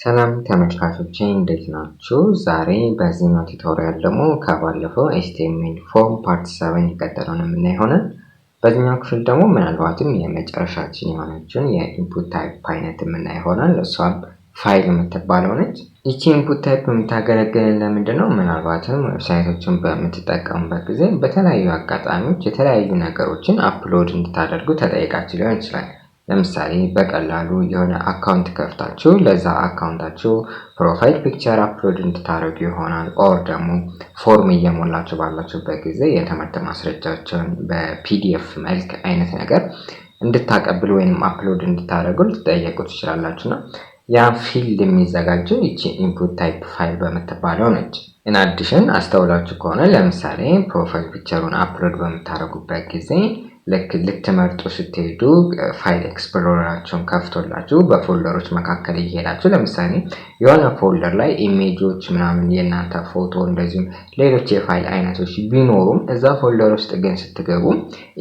ሰላም ተመልካቾቼ እንዴት ናችሁ? ዛሬ በዚህኛው ቱቶሪያል ደግሞ ከባለፈው HTML ፎርም ፓርት 7 ይቀጥላል የምናየው። በዚህኛው ክፍል ደግሞ ምናልባትም የመጨረሻችን የሆነችን የኢንፑት ታይፕ አይነት የምናየው እሷም ፋይል የምትባለው ነች። ይቺ ኢንፑት ታይፕ የምታገለግለን ለምንድነው? ምናልባትም ዌብሳይቶችን በምትጠቀሙበት ጊዜ በተለያዩ አጋጣሚዎች የተለያዩ ነገሮችን አፕሎድ እንድታደርጉ ተጠይቃችሁ ሊሆን ይችላል። ለምሳሌ በቀላሉ የሆነ አካውንት ከፍታችሁ ለዛ አካውንታችሁ ፕሮፋይል ፒክቸር አፕሎድ እንድታደርጉ ይሆናል። ኦር ደግሞ ፎርም እየሞላችሁ ባላችሁበት ጊዜ የትምህርት ማስረጃዎችን በፒዲኤፍ መልክ አይነት ነገር እንድታቀብሉ ወይንም አፕሎድ እንድታደርጉ ልትጠየቁ ትችላላችሁና ያ ፊልድ የሚዘጋጀው ይቺ ኢንፑት ታይፕ ፋይል በምትባለው ነች። ኢን አዲሽን አስተውላችሁ ከሆነ ለምሳሌ ፕሮፋይል ፒክቸሩን አፕሎድ በምታደርጉበት ጊዜ ልትመርጡ ስትሄዱ ፋይል ኤክስፕሎረራችሁን ከፍቶላችሁ በፎልደሮች መካከል እየሄዳችሁ ለምሳሌ የሆነ ፎልደር ላይ ኢሜጆች ምናምን የናንተ ፎቶ እንደዚሁም ሌሎች የፋይል አይነቶች ቢኖሩም እዛ ፎልደር ውስጥ ግን ስትገቡ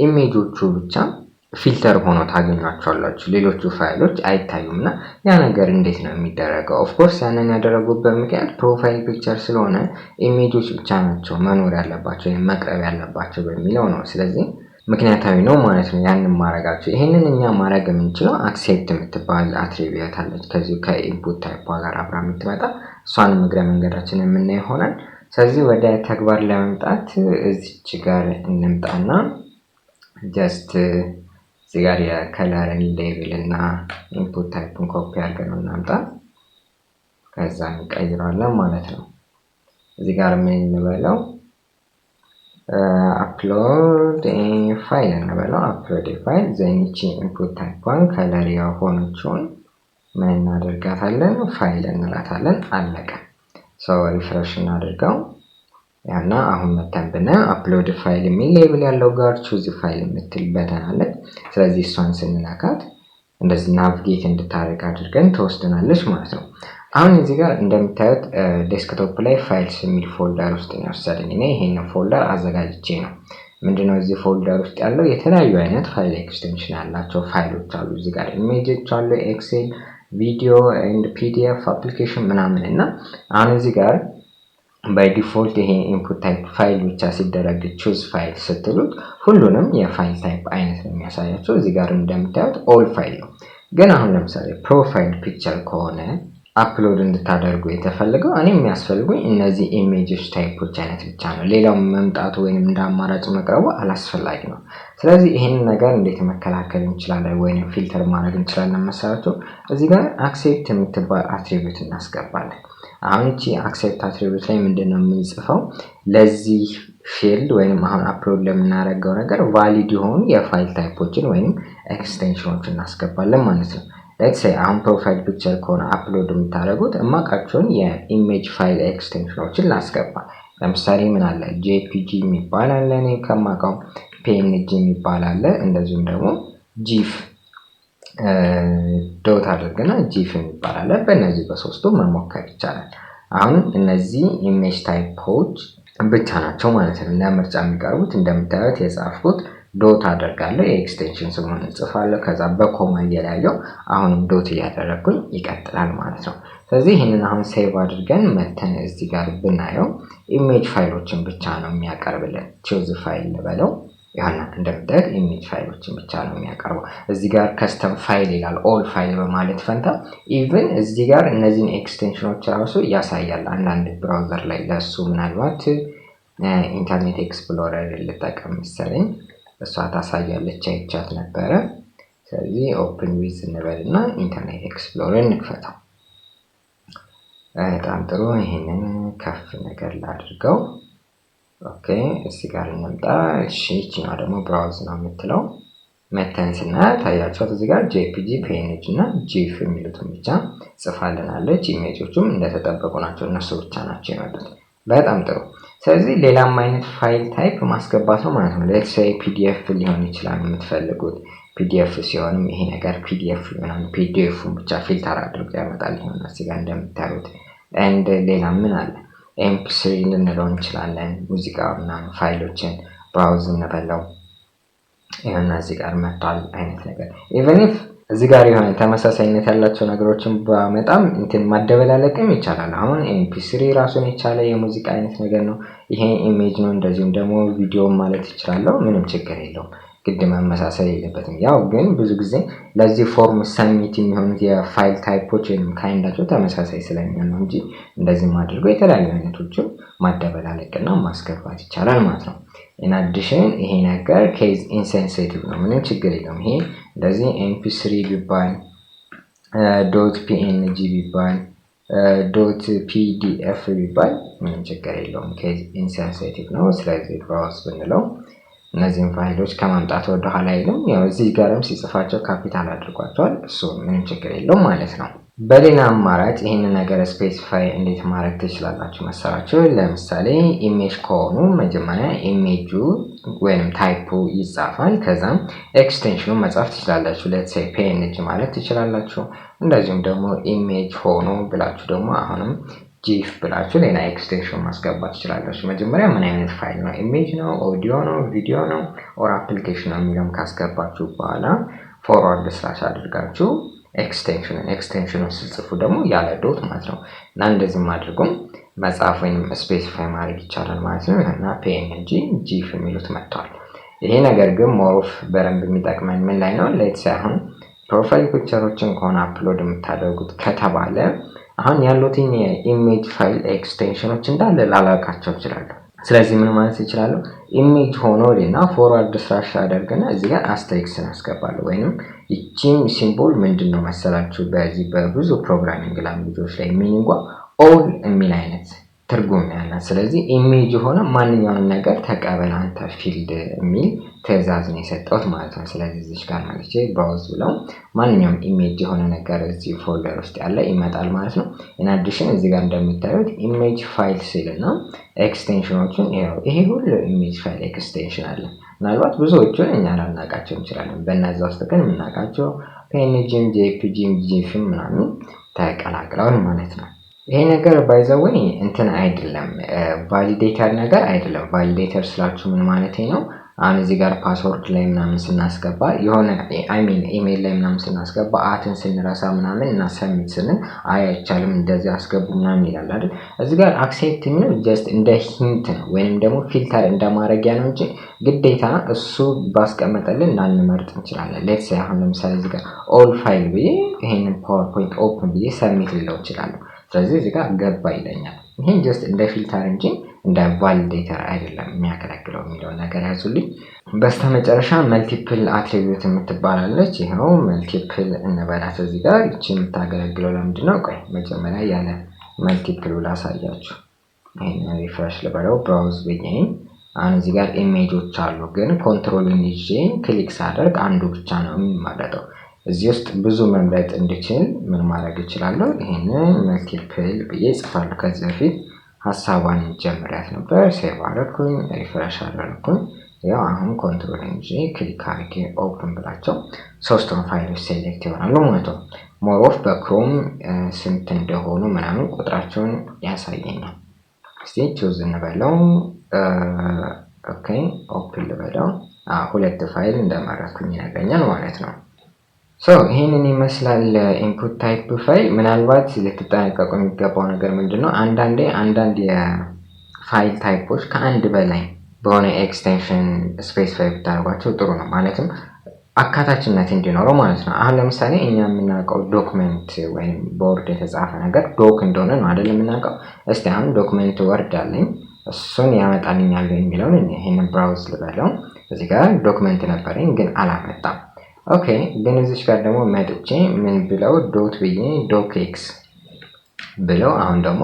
ኢሜጆቹ ብቻ ፊልተር ሆኖ ታገኟቸዋላችሁ፣ ሌሎቹ ፋይሎች አይታዩምና ያ ነገር እንዴት ነው የሚደረገው? ኦፍ ኮርስ ያንን ያደረጉበት ምክንያት ፕሮፋይል ፒክቸር ስለሆነ ኢሜጆች ብቻ ናቸው መኖር ያለባቸው ወይም መቅረብ ያለባቸው በሚለው ነው። ስለዚህ ምክንያታዊ ነው ማለት ነው ያንን ማድረጋቸው። ይሄንን እኛ ማድረግ የምንችለው አክሴፕት የምትባል አትሪቢዩት አለች ከዚህ ከኢንፑት ታይፕ ጋር አብራ የምትመጣ እሷን እግረ መንገዳችንን የምናየው ይሆናል። ስለዚህ ወደ ተግባር ለመምጣት እዚች ጋር እንምጣና ጀስት እዚህ ጋር የከለርን ሌብል እና ኢንፑት ታይፕን ኮፒ አድርገን እናምጣ። ከዛ እንቀይረዋለን ማለት ነው። እዚህ ጋር ምን እንበለው upload a file እንበለው upload a file ዘኒቺ ኢንፑት ታይፕን ከለር የሆነችውን ምን እናደርጋታለን ፋይል እንላታለን። አለቀ። ሪፍሬሽ እናድርገው ያና አሁን መተንብነ upload file የሚል ሌብል ያለው ጋር choose file የምትል በተን አለች። ስለዚህ እሷን ስንነካት እንደዚህ ናቪጌት እንድታደርግ አድርገን ተወስደናለች ማለት ነው። አሁን እዚህ ጋር እንደምታዩት ዴስክቶፕ ላይ ፋይልስ የሚል ፎልደር ውስጥ ነው ያወሰደኝ። እኔ ይሄንን ፎልደር አዘጋጅቼ ነው። ምንድነው እዚህ ፎልደር ውስጥ ያለው የተለያዩ አይነት ፋይል ኤክስቴንሽን ያላቸው ፋይሎች አሉ። እዚህ ጋር ኢሜጆች አሉ፣ ኤክሴል፣ ቪዲዮ ኤንድ ፒዲኤፍ አፕሊኬሽን ምናምን እና አሁን እዚህ ጋር ባይ ዲፎልት ይሄ ኢንፑት ታይፕ ፋይል ብቻ ሲደረግ ቹዝ ፋይል ስትሉት ሁሉንም የፋይል ታይፕ አይነት ነው የሚያሳያቸው። እዚህ ጋር እንደምታዩት ኦል ፋይል ነው። ግን አሁን ለምሳሌ ፕሮፋይል ፒክቸር ከሆነ አፕሎድ እንድታደርጉ የተፈለገው እኔ የሚያስፈልጉኝ እነዚህ ኢሜጆች ታይፖች አይነት ብቻ ነው። ሌላው መምጣቱ ወይንም እንደ አማራጭ መቅረቡ አላስፈላጊ ነው። ስለዚህ ይሄንን ነገር እንዴት መከላከል እንችላለን ወይንም ፊልተር ማድረግ እንችላለን መሰላችሁ? እዚህ ጋር አክሴፕት የምትባል አትሪቢዩት እናስገባለን። አሁን እቺ አክሴፕት አትሪቢዩት ላይ ምንድነው የምንጽፈው? ለዚህ ፊልድ ወይንም አሁን አፕሎድ ለምናደርገው ነገር ቫሊድ የሆኑ የፋይል ታይፖችን ወይንም ኤክስቴንሽኖችን እናስገባለን ማለት ነው። ሌትስ ሴይ አሁን ፕሮፋይል ፒክቸር ከሆነ አፕሎድ የምታደርጉት እማቃቸውን የኢሜጅ ፋይል ኤክስቴንሽኖችን ላስገባ። ለምሳሌ ምን አለ JPG የሚባል አለ፣ እኔ ከማውቀው PNG የሚባል አለ፣ እንደዚሁም ደግሞ ጂፍ ዶት አድርገና ጂፍ የሚባል አለ። በእነዚህ በሶስቱ መሞከር ይቻላል። አሁን እነዚህ ኢሜጅ ታይፖች ብቻ ናቸው ማለት ነው ለምርጫ የሚቀርቡት። እንደምታዩት የጻፍኩት ዶት አደርጋለሁ፣ የኤክስቴንሽን ስሙን ጽፋለሁ፣ ከዛ በኮማ እየለያየው አሁንም ዶት እያደረኩኝ ይቀጥላል ማለት ነው። ስለዚህ ይሄንን አሁን ሴቭ አድርገን መተን እዚህ ጋር ብናየው ኢሜጅ ፋይሎችን ብቻ ነው የሚያቀርብልን። choose ፋይል ልበለው ያና እንደምታዩት ኢሜጅ ፋይሎችን ብቻ ነው የሚያቀርበው። እዚህ ጋር ከስተም ፋይል ይላል ኦል ፋይል በማለት ፈንታ ኢቭን እዚህ ጋር እነዚህን ኤክስቴንሽኖች ራሱ ያሳያል። አንዳንድ ብራውዘር ላይ ለሱ ምናልባት ኢንተርኔት ኤክስፕሎረር ልጠቀም መሰለኝ እሷ ታሳያለች፣ አይቻት ነበረ። ስለዚህ ኦፕን ዊዝ እንበልና ኢንተርኔት ኤክስፕሎረር እንክፈተው። በጣም ጥሩ። ይሄንን ከፍ ነገር ላድርገው። ኦኬ እዚህ ጋር እንምጣ። እሺ እቺኛው ደግሞ ብራውዝ ነው የምትለው መተን ስናያት ታያችኋት። እዚህ ጋር JPG PNG እና GIF የሚሉትን ብቻ ጽፋልናለች። ኢሜጆቹም እንደተጠበቁ ናቸው፣ እነሱ ብቻ ናቸው የመጡት። በጣም ጥሩ። ስለዚህ ሌላም አይነት ፋይል ታይፕ ማስገባት ነው ማለት ነው። ሌትስ ሴይ PDF ሊሆን ይችላል የምትፈልጉት። PDF ሲሆንም ይሄ ነገር PDF ይሆናል። PDFን ብቻ ፊልተር አድርጎ ያመጣል ይሆናል እዚህ ጋር እንደምታዩት። ኤንድ ሌላ ምን አለ MP3 ልንለው እንችላለን። ሙዚቃና ፋይሎችን ብራውዝ እንበለው ይሄን እዚህ ጋር መጥቷል አይነት ነገር። ኢቭን ኢፍ እዚህ ጋር የሆነ ተመሳሳይነት ያላቸው ነገሮችን በመጣም እንትን ማደበላለቅም ይቻላል። አሁን MP3 ራሱን የቻለ የሙዚቃ አይነት ነገር ነው። ይሄ ኢሜጅ ነው እንደዚሁም ደግሞ ቪዲዮ ማለት ይችላልው ምንም ችግር የለውም። ግድ መመሳሰል የለበትም። ያው ግን ብዙ ጊዜ ለዚህ ፎርም ሰሚት የሚሆኑት የፋይል ታይፖች ወይም ካይንዳቸው ተመሳሳይ ስለሚሆን ነው እንጂ እንደዚህ ማድረግ የተለያዩ አይነቶችን ማደበላለቅና ማስገባት ይቻላል ማለት ነው። in addition ይሄ ነገር case insensitive ነው ምንም ችግር የለውም። ይሄ እንደዚህ mp3 ቢባል .png ቢባል .pdf ቢባል ምንም ችግር የለውም። case insensitive ነው። ስለዚህ browse ብንለው እነዚህን ፋይሎች ከማምጣት ወደ ኋላ አይልም። ያው እዚህ ጋርም ሲጽፋቸው ካፒታል አድርጓቸዋል እሱ ምንም ችግር የለውም ማለት ነው። በሌላ አማራጭ ይሄንን ነገር ስፔሲፋይ እንዴት ማድረግ ትችላላችሁ መሰላችሁ? ለምሳሌ ኢሜጅ ከሆኑ መጀመሪያ ኢሜጁ ወይም ታይፑ ይጻፋል። ከዛም ኤክስቴንሽኑን መጻፍ ትችላላችሁ። ሌትስ ሴይ png ማለት ትችላላችሁ። እንደዚሁም ደግሞ ኢሜጅ ሆኖ ብላችሁ ደግሞ አሁንም ጂፍ ብላችሁ ሌላ ኤክስቴንሽን ማስገባት ትችላላችሁ። መጀመሪያ ምን አይነት ፋይል ነው? ኢሜጅ ነው፣ ኦዲዮ ነው፣ ቪዲዮ ነው ኦር አፕሊኬሽን ነው የሚለውን ካስገባችሁ በኋላ ፎርዋርድ ስላሽ አድርጋችሁ ኤክስቴንሽኑን ስጽፉ ደግሞ ያለ ዶት ማለት ነው። እና እንደዚህ ማድረጉም መጻፍ ወይም ስፔሲፋይ ማድረግ ይቻላል ማለት ነው። እና png ጂፍ የሚሉት መጥቷል። ይሄ ነገር ግን ሞር በደንብ የሚጠቅመን ምን ላይ ነው? ሌትስ አሁን ፕሮፋይል ፒክቸሮችን ከሆነ አፕሎድ የምታደርጉት ከተባለ አሁን ያሉትን የኢሜጅ ፋይል ኤክስቴንሽኖች እንዳለ ላላውቃቸው እችላለሁ። ስለዚህ ምን ማለት ይችላል? ኢሜጅ ሆኖ እና ፎርዋርድ ስላሽ አደርግና እዚህ ጋር አስተሪክስን አስገባለሁ። ወይንም ይቺም ሲምቦል ምንድነው መሰላችሁ በዚህ በብዙ ፕሮግራሚንግ ላንጉጆች ላይ ሚኒንጓ ኦል የሚል አይነት ትርጉም ያላት። ስለዚህ ኢሜጅ ሆነ ማንኛውንም ነገር ተቀበል አንተ ፊልድ የሚል ትዕዛዝ ነው የሰጠሁት ማለት ነው። ስለዚህ እዚህ ጋር ማለት ብራውዝ ብለው ማንኛውም ኢሜጅ የሆነ ነገር እዚህ ፎልደር ውስጥ ያለ ይመጣል ማለት ነው። in addition እዚህ ጋር እንደምታዩት ኢሜጅ ፋይል ሲልና ኤክስቴንሽኖችን ይሄ ሁሉ ኢሜጅ ፋይል ኤክስቴንሽን አለ። ምናልባት ብዙዎቹን እኛ ላናውቃቸው እንችላለን። በእነዛ ውስጥ ግን የምናውቃቸው png jpg gif ምናምን ተቀላቅለዋል ማለት ነው። ይሄ ነገር ባይ ዘ ዌይ እንትን አይደለም ቫሊዴተር ነገር አይደለም። ቫሊዴተር ስላችሁ ምን ማለት ነው? አሁን እዚህ ጋር ፓስወርድ ላይ ምናምን ስናስገባ የሆነ ኢሜል ላይ ምናምን ስናስገባ አትን ስንረሳ ምናምን እና ሰሚት ስንል አይቻልም እንደዚህ አስገቡ ምናምን ይላል አይደል? እዚህ ጋር አክሴፕት የሚለው ጀስት እንደ ሂንት ነው ወይንም ደግሞ ፊልተር እንደማድረጊያ ነው እንጂ ግዴታ እሱ ባስቀመጠልን እንዳንመርጥ እንችላለን። ሌትስ ሴይ አሁን ለምሳሌ እዚህ ጋር ኦል ፋይል ብዬ ይሄንን ፓወርፖይንት ኦፕን ብዬ ሰሚት ልለው እችላለሁ። ስለዚህ እዚህ ጋር ገባ ይለኛል። ይሄን ጀስት እንደ ፊልተር እንጂ እንደ ቫሊዴተር አይደለም የሚያገለግለው የሚለው ነገር ያዙልኝ። በስተመጨረሻ መልቲፕል አትሪቢዩት የምትባላለች። ይሄው መልቲፕል እንበላት እዚህ ጋር እቺ የምታገለግለው ለምንድነው? ቆይ መጀመሪያ ያለ መልቲፕል ላሳያችሁ። ይሄን ሪፍሬሽ ልበለው ብራውዝ ብዬ አሁን እዚህ ጋር ኢሜጆች አሉ። ግን ኮንትሮልን ይዤ ክሊክ ሳደርግ አንዱ ብቻ ነው የሚመረጠው። እዚህ ውስጥ ብዙ መምረጥ እንድችል ምን ማድረግ እችላለሁ? ይሄንን መልቲፕል ብዬ ጽፋለሁ። ከዚህ በፊት ሐሳቧን ጀምሪያት ነበር። ሴቭ አደረኩኝ፣ ሪፍሬሽ አደረኩኝ። ያው አሁን ኮንትሮል እንጂ ክሊክ አድርጌ ኦፕን ብላቸው ሶስቱን ፋይሎች ሴሌክት ይሆናሉ ማለት ነው። ሞር ኦፍ በክሮም ስንት እንደሆኑ ምናምን ቁጥራቸውን ያሳየኛል። እስቲ ቹዝ እንበለው። ኦኬ ኦፕን ልበለው። ሁለት ፋይል እንደመረጥኩኝ ይነግረኛል ማለት ነው። ይሄንን ይመስላል ኢንፑት ታይፕ ፋይል። ምናልባት ልትጠነቀቁ የሚገባው ነገር ምንድነው? አንዳንድ የፋይል ታይፖች ከአንድ በላይ በሆነ ኤክስቴንሽን ስፔሲፋይ ብታደርጓቸው ጥሩ ነው። ማለትም አካታችነት እንዲኖረው ማለት ነው። አሁን ለምሳሌ እኛ የምናውቀው ዶክመንት ወይም ቦርድ የተጻፈ ነገር ዶክ እንደሆነ ነው አይደል የምናውቀው። እስቲ አሁን ዶክመንት ወርድ አለኝ እሱን ያመጣልኛል የሚለውን ይሄንን ብራውዝ ልበለው። እዚህ ጋር ዶክመንት ነበረኝ ግን አላመጣም። ኦኬ ግን እዚህ ጋር ደግሞ መጥቼ ምን ብለው ዶት ብዬ ዶክኤክስ ብለው አሁን ደግሞ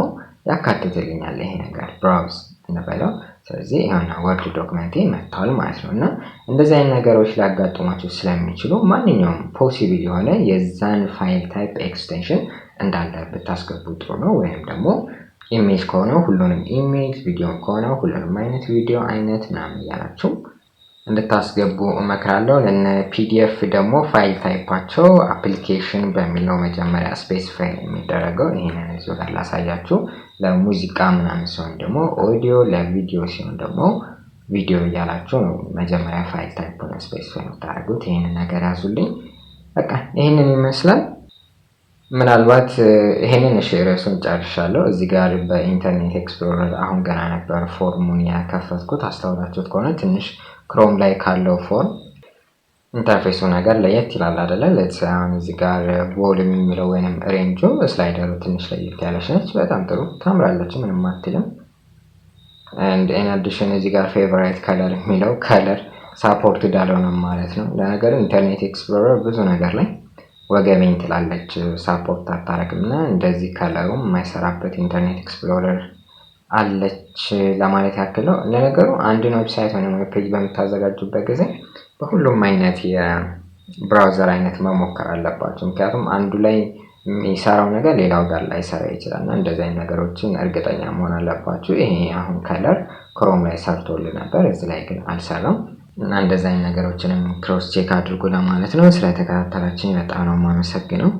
ያካትትልኛል ይሄ ነገር ብራውዝ እንበለው። ስለዚህ ይሄን ወርድ ዶክመንቴ መጥቷል ማለት ነው። እና እንደዚህ አይነት ነገሮች ሊያጋጥሟችሁ ስለሚችሉ ማንኛውም ፖሲብል የሆነ የዛን ፋይል ታይፕ ኤክስቴንሽን እንዳለ ብታስገቡ ጥሩ ነው። ወይም ደግሞ ኢሜጅ ከሆነ ሁሉንም ኢሜጅ፣ ቪዲዮ ከሆነ ሁሉንም አይነት ቪዲዮ አይነት ምናምን ያላችሁ እንድታስገቡ እመክራለሁ። ለነ ፒዲኤፍ ደግሞ ፋይል ታይፓቸው አፕሊኬሽን በሚለው መጀመሪያ ስፔሲፋይ የሚደረገው ይሄንን እዚሁ ጋር ላሳያችሁ። ለሙዚቃ ምናምን ሲሆን ደግሞ ኦዲዮ፣ ለቪዲዮ ሲሆን ደግሞ ቪዲዮ እያላችሁ ነው መጀመሪያ ፋይል ታይፑን ስፔሲፋይ የምታደርጉት። ይሄንን ነገር ያዙልኝ። በቃ ይሄንን ይመስላል። ምናልባት ይሄንን ርዕሱን ጨርሻለሁ። እዚህ ጋር በኢንተርኔት ኤክስፕሎረር አሁን ገና ነበር ፎርሙን ያከፈትኩት። አስተውላችሁት ከሆነ ትንሽ ክሮም ላይ ካለው ፎርም ኢንተርፌሱ ነገር ለየት ይላል አይደለ? አሁን እዚህ ጋር ቮሉም የሚለው ወይንም ሬንጁ ስላይደሩ ትንሽ ለየት ያለች ነች። በጣም ጥሩ ታምራለች፣ ምንም አትልም። and in addition እዚህ ጋር ፌቨራይት ከለር የሚለው ከለር ሳፖርትድ አልሆነም ማለት ነው። ለነገሩ ኢንተርኔት ኤክስፕሎረር ብዙ ነገር ላይ ወገቤን ትላለች፣ ሳፖርት አታረግም እና እንደዚህ ከለሩም የማይሰራበት ኢንተርኔት ኤክስፕሎረር አለች ለማለት ያክል ነው። ለነገሩ አንድን ዌብሳይት ወይም ዌብ ፔጅ በምታዘጋጁበት ጊዜ በሁሉም አይነት የብራውዘር አይነት መሞከር አለባችሁ። ምክንያቱም አንዱ ላይ የሚሰራው ነገር ሌላው ጋር ላይ ሰራ ይችላል እና እንደዚህ አይነት ነገሮችን እርግጠኛ መሆን አለባችሁ። ይሄ አሁን ከለር ክሮም ላይ ሰርቶልኝ ነበር፣ እዚህ ላይ ግን አልሰራም እና እንደዚህ አይነት ነገሮችንም ክሮስ ቼክ አድርጉ ለማለት ነው። ስለተከታተላችሁኝ በጣም ነው የማመሰግነው።